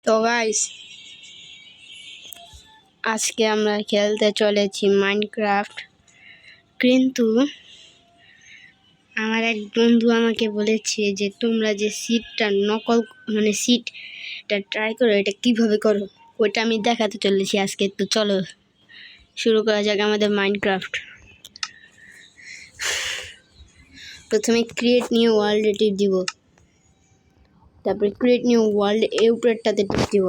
তো গাইস, আজকে আমরা খেলতে চলেছি মাইনক্রাফট। কিন্তু আমার এক বন্ধু আমাকে বলেছে যে তোমরা যে সিটটা সিটটা ট্রাই করো, এটা কিভাবে করো ওইটা আমি দেখাতে চলেছি আজকে। তো চলো শুরু করা যাক আমাদের মাইনক্রাফট। প্রথমে ক্রিয়েট নিউ ওয়ার্ল্ডে টিপ দিব, তারপরে ক্রিয়েট নিউ ওয়ার্ল্ড এই উপরেরটাতে টিপ দিব।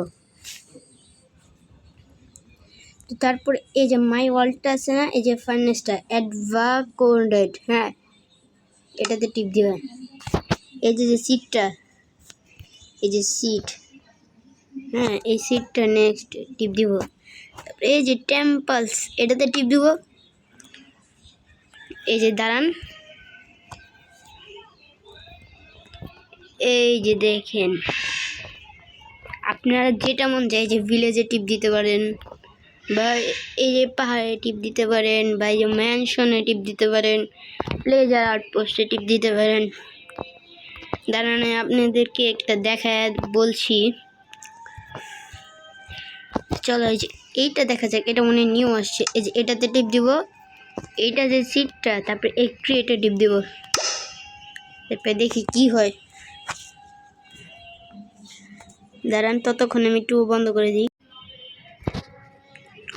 তো তারপরে এই যে মাই ওয়ার্ল্ডটা আছে না, এই যে ফার্নেসটা অ্যাডভাকোডেড, হ্যাঁ এটাতে টিপ দিবেন। এই যে সিটটা, এই যে সিট, হ্যাঁ এই সিটটা নেক্সট টিপ দিব। তারপরে এই যে টেম্পলস, এটাতে টিপ দিব। এই যে দাঁড়ান, এই যে দেখেন আপনারা যেটা মন চায়, এই যে ভিলেজে টিপ দিতে পারেন, বা এই যে পাহাড়ে টিপ দিতে পারেন, বা এই যে ম্যানশনে টিপ দিতে পারেন, প্লেজার আউটপোস্টে টিপ দিতে পারেন। দাঁড়ান আপনাদেরকে একটা দেখায় বলছি, চলো এই যে এইটা দেখা যাক, এটা মনে নিউ আসছে। এই যে এটাতে টিপ দিব, এইটা যে সিটটা, তারপরে এই ক্রিয়েটে টিপ দিব, তারপরে দেখি কি হয়। দাঁড়ান ততক্ষণ আমি একটু বন্ধ করে দিই।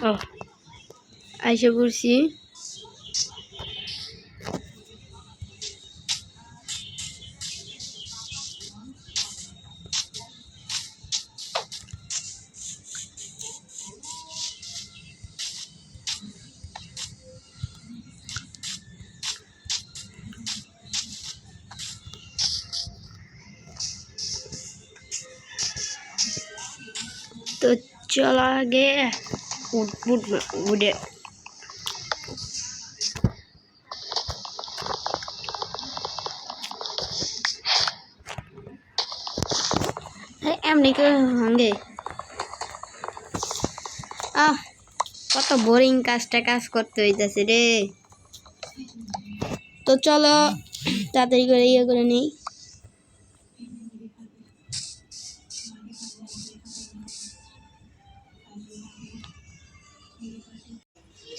ও আইসা পড়ছি। তো চলো আগে উঠে এমনি কেউ ভাঙে। কত বোরিং কাজ করতে হইতেছে রে। তো চলো তাড়াতাড়ি করে ইয়ে করে নেই।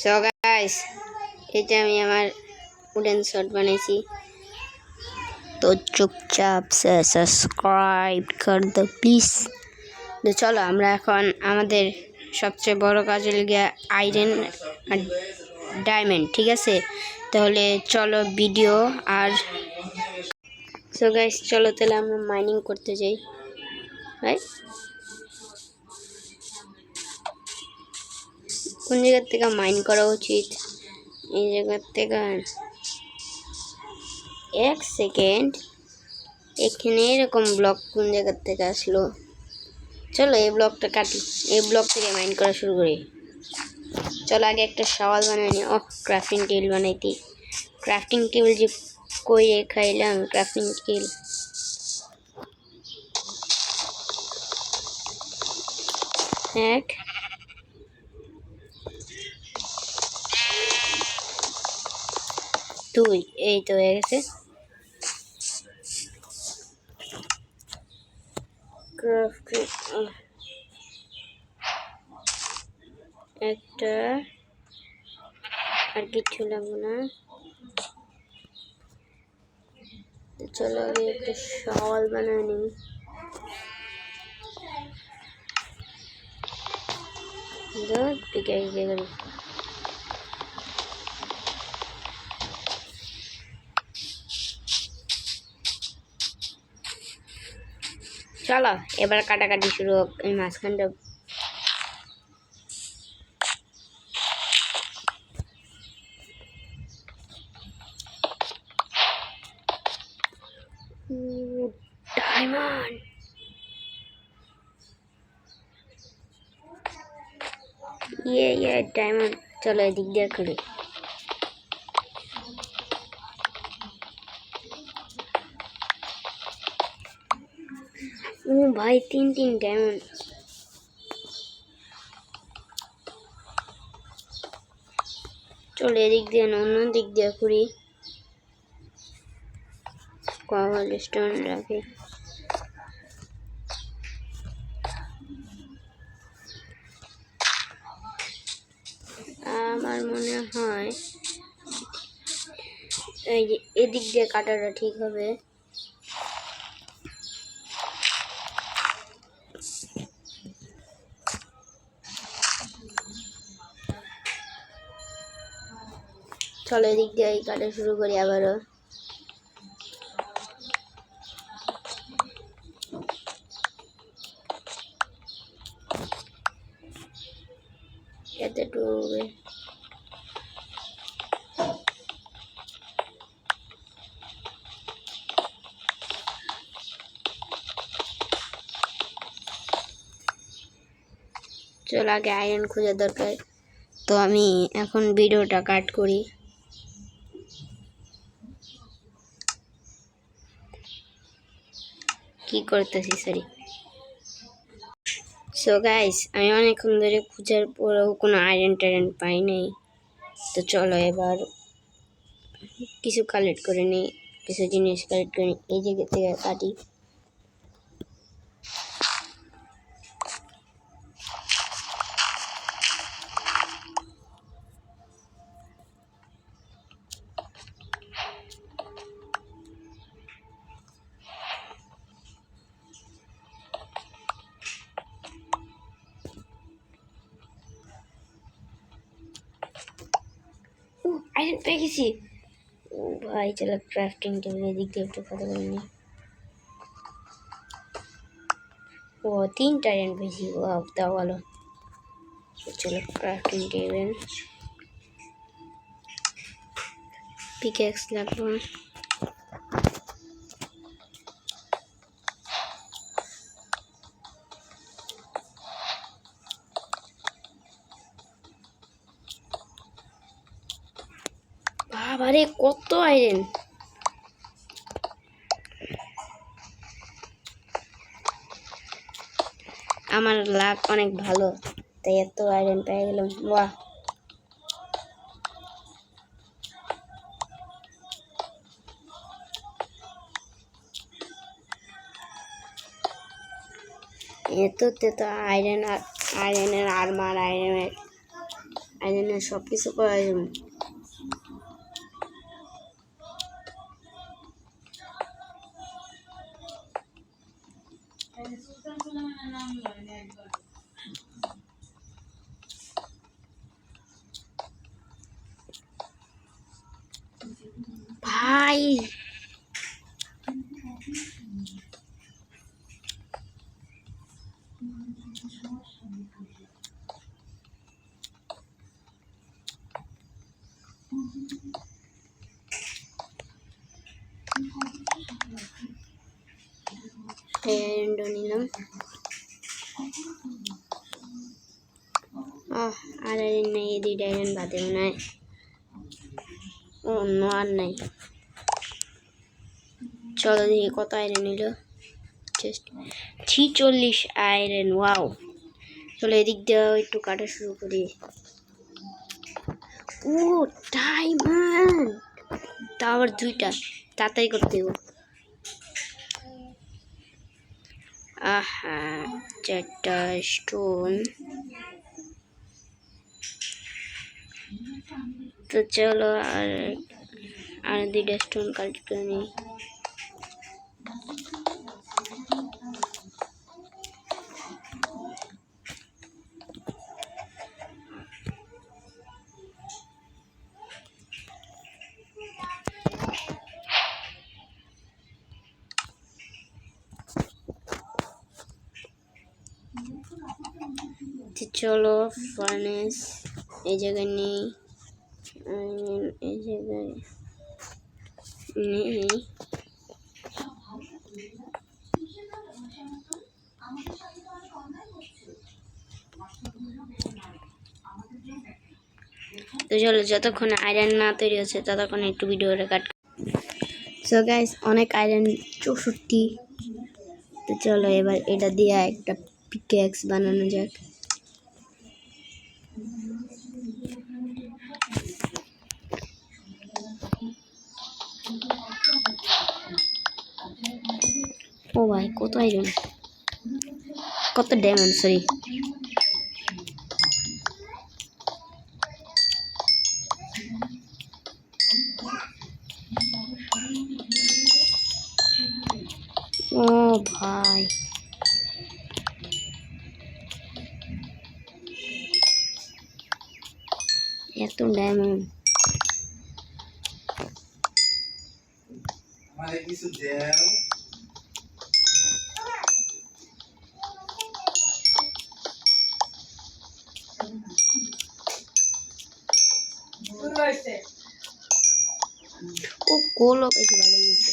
সো গাইস, এটা আমি আমার উডেন শট বানাইছি। তো চুপচাপ সে সাবস্ক্রাইব কর দো প্লিজ। তো চলো আমরা এখন আমাদের সবচেয়ে বড় কাজ হয়ে গিয়ে আয়রন আর ডায়মন্ড, ঠিক আছে? তাহলে চলো ভিডিও আর সো গাইস চলো তাহলে আমরা মাইনিং করতে যাই। ভাই কোন জায়গার থেকে মাইন করা উচিত? এই জায়গার থেকে। এক সেকেন্ড, এখানে এরকম ব্লক কোন জায়গার থেকে আসলো? চলো এই ব্লকটা কাটি, এই ব্লক থেকে মাইন করা শুরু করি। চলো আগে একটা সওয়াল বানাই নি। ক্রাফটিং টেবিল বানাইতি। ক্রাফটিং টেবিল যে কই খাইলাম, ক্রাফটিং টেবিল এক, দুই, এই তো হয়ে গেছে। ক্রাফটিং একটা, আর কিছু লাগবে না। চলো আগে একটা সওয়াল বানাই নি। চলো এবার কাটাকাটি শুরু হোক। এই মাঝখানটা ডায়মন্ড, ইয়ে ডায়মন্ড। চলো এদিক দিয়ে করি। ও ভাই 3 ডায়মন্ড। চলো এদিক দিয়ে না, অন্য দিক দিয়ে করি। কভার স্টোন রাখি। আমার মনে হয় এই যে এদিক দিয়ে কাটাটা ঠিক হবে। চলো এদিক দিয়ে কাটা শুরু করি আবারও। এতটুকু চলো আগে আয়রন খোঁজা দরকার। তো আমি এখন ভিডিওটা কাট করি। কি করতেছি সরি। সো গাইস আমি অনেকক্ষণ ধরে খোঁজার পরেও কোনো আয়রন টায়রন পাই নাই। তো চলো এবার কিছু কালেক্ট করে নিই, কিছু জিনিস কালেক্ট করে নিই। এই জায়গা থেকে কাটি। আয়রন পেয়ে গেছি। ও ভাই চলো ক্রাফটিং টেবিলের দিক দিয়ে একটু কথা বলে নিই। ও 3টা আয়রন পেয়েছি, ওয়াও তাও ভালো। চলো ক্রাফটিং টেবিল, পিকেক্স লাগবে। বাবারে কত আয়রন! আমার লাক অনেক ভালো, তাই এত আয়রন পেয়ে গেলাম। বাহ, এততে তো আয়রনের আর্মার, আয়রনের সব কিছু প্রয়োজন। ভাই আয়রনটা নিলাম। আর আয়রন নেই, এই 2টা আয়রন বাদে মনে হয় অন্য আর নাই। চলো দেখি কত আয়রন নিল। 46 আয়রন, ওয়াও। চলো এদিক দিয়ে একটু কাটা শুরু করি। ও ডায়মন্ড, তা আবার 2টা, তাড়াতাড়ি করতে হবে। আহা 4টা স্টোন। তো চলো আর 2টা স্টোন কালেক্ট করে নিই। চলো ফার্নেস এই জায়গায় নেই, এই জায়গায় নেই। তো চলো যতক্ষণ আয়রন না তৈরি হচ্ছে ততক্ষণ একটু ভিডিওটা কাট। সো গাইস অনেক আয়রন 64। তো চলো এবার এটা দিয়ে একটা পিকেক্স বানানো যাক। ও ভাই কত আয়রন, কত ডায়মন্ড, সরি। ভাই এত ডায়মন্ড আমারে কিছু দেও ও গোলও বেশি ভালো হয়েছে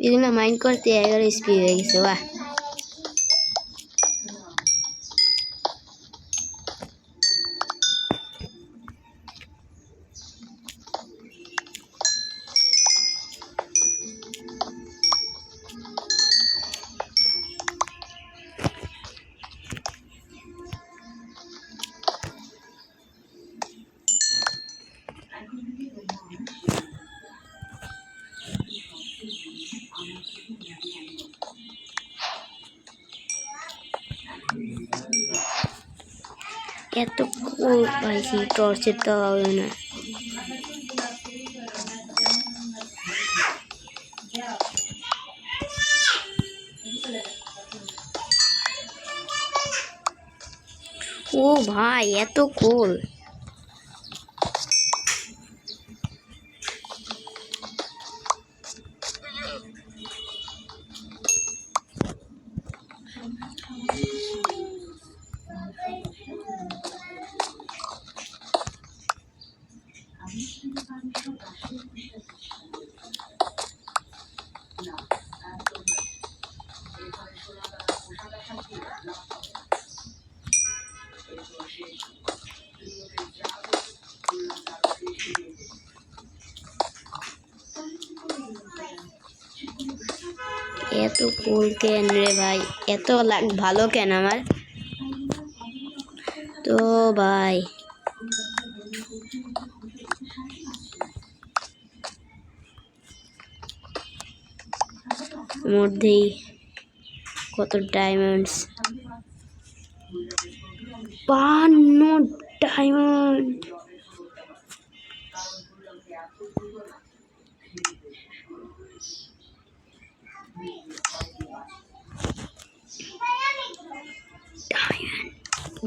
এগুলো মাইন্ড করতে 11 স্পিড হয়ে গেছে বাহ এত কোল পাইছি টর্চের তো হবে না ও ভাই এত কোল এত কোল কেন রে ভাই এত লাগ ভালো কেন আমার তো ভাই মধ্যেই কত ডায়মন্ডস 52 ডায়মন্ড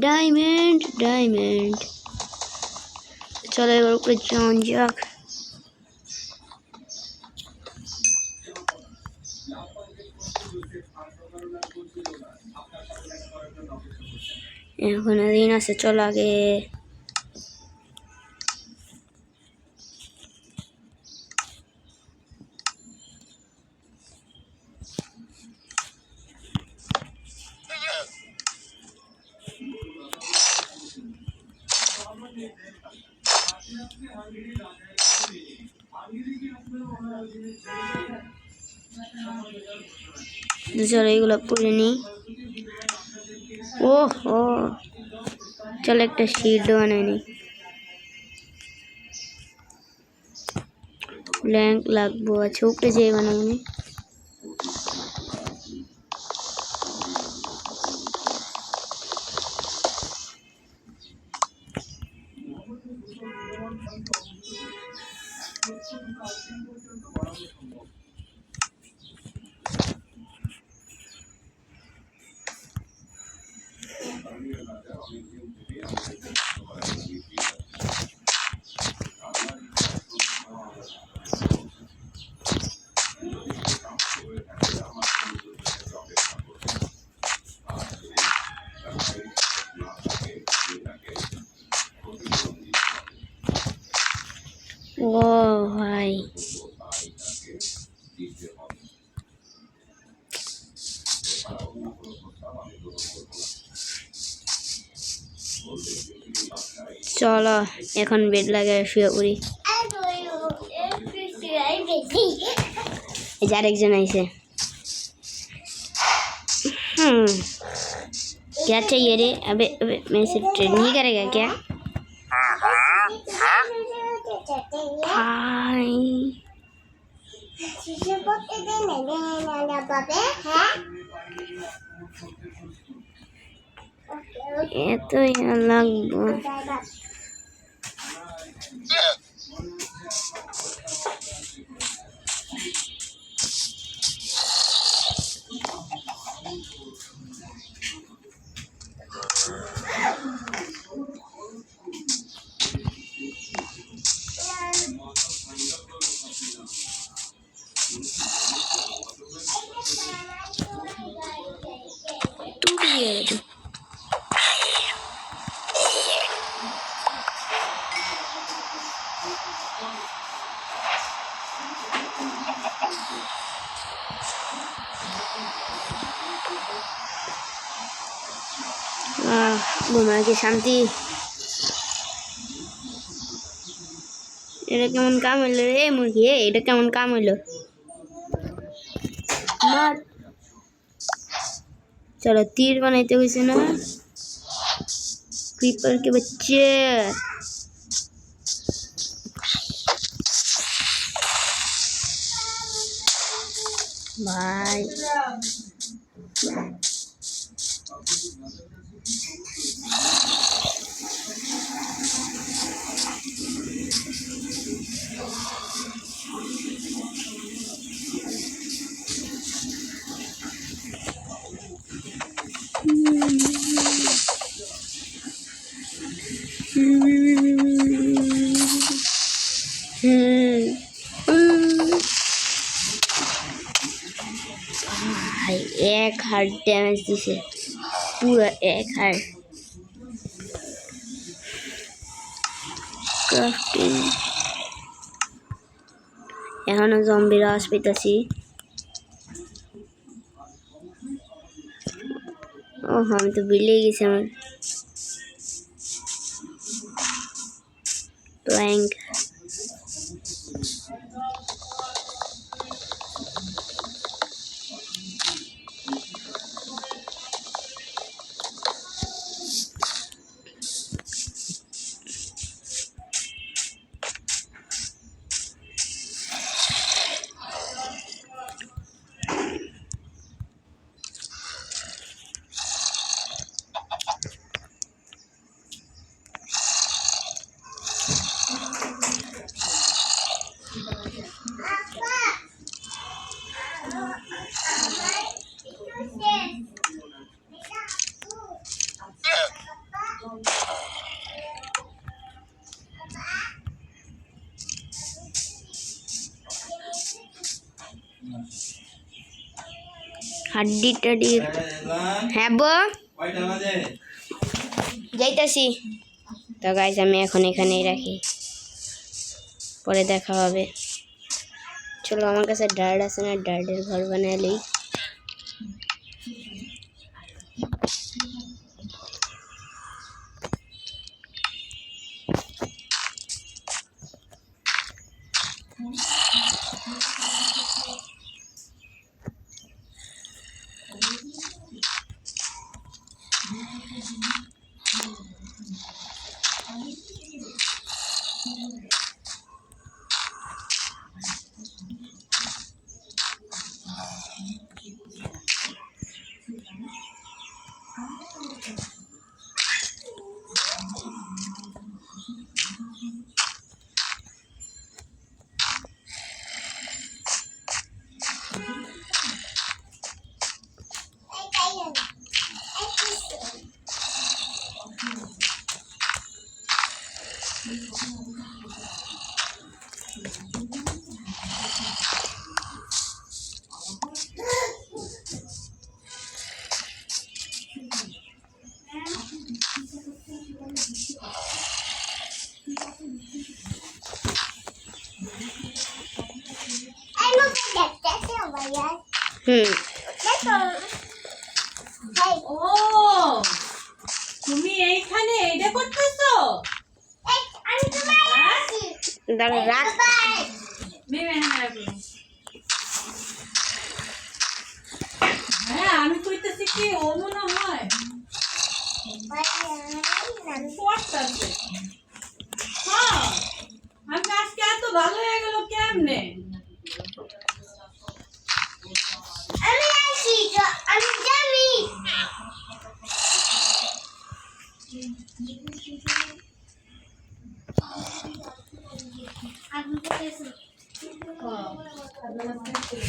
ডায়মন্ড ডায়মন্ড চলো এবার উপরে যাওয়া যাক এখন দিন আছে চল আগে চলো এইগুলো পরে নি ও ও চলো একটা শিল্ড বানাই নি ব্ল্যাঙ্ক লাগবো আচ্ছা উপরে যেয়ে বানাবো নি ও ভাই চলো এখন বেড লাগে শুয়ে পড়ি এই যে আরেকজন আইছে क्या चाहिए रे अबे अबे मैं सिर्फ ट्रेड नहीं करेगा क्या भाई এত ইয়া লাগবো। ঘুমায় কি শান্তি। এটা কেমন কাম হইলো রে মুরগি, এটা কেমন কাম হইলো। चलो तीर बनाते हुए से ना क्रीपर के बच्चे। भाई भाई एक हार्ट डैमेज दिसे पूरा एक हार्ट। क्राफ्टिंग এখনো জম্বির আওয়াজ পেতেছি। ও আমি তো বিলে গেছি আমার প্ল্যাঙ্ক। হাড্ডি টাডি হ্যাঁ বো যাইতাছি। তো গাইস আমি এখন এখানেই রাখি, পরে দেখা হবে। চলো আমার কাছে ডার্ট আছে না, ডার্টের ঘর বানালেই। ও তুমি এইখানে এইটা করতেছো? হ্যাঁ আমি কইতেছি কি ও মনে হয় পড়তাছে। হ্যাঁ আমি আজকে এত ভালো হয়ে গেল কেমনে? Oh, karena masih